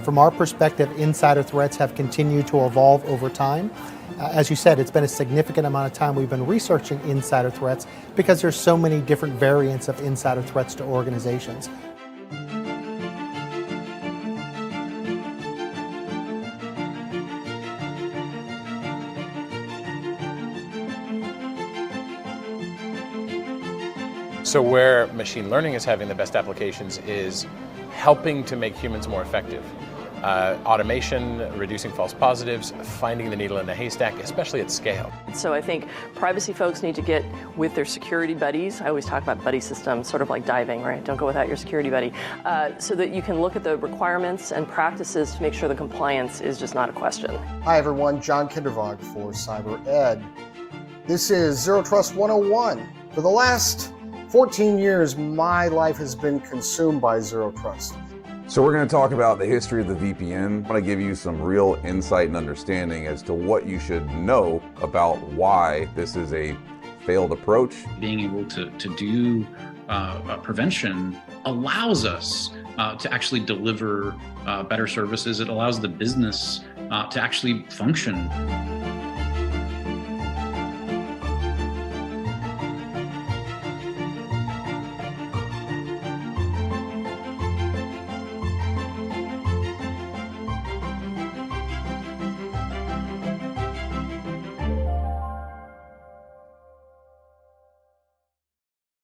From our perspective, insider threats have continued to evolve over time. As you said, it's been a significant amount of time we've been researching insider threats because there's so many different variants of insider threats to organizations. So where machine learning is having the best applications is helping to make humans more effective. Automation, reducing false positives, finding the needle in the haystack, especially at scale. So I think privacy folks need to get with their security buddies. I always talk about buddy systems, sort of like diving, right? Don't go without your security buddy. So that you can look at the requirements and practices to make sure the compliance is just not a question. Hi everyone, John Kindervog for Cyber Ed. This is Zero Trust 101. For the last 14 years, my life has been consumed by Zero Trust. So we're going to talk about the history of the VPN. I want to give you some real insight and understanding as to what you should know about why this is a failed approach. Being able to do prevention allows us to actually deliver better services. It allows the business to actually function.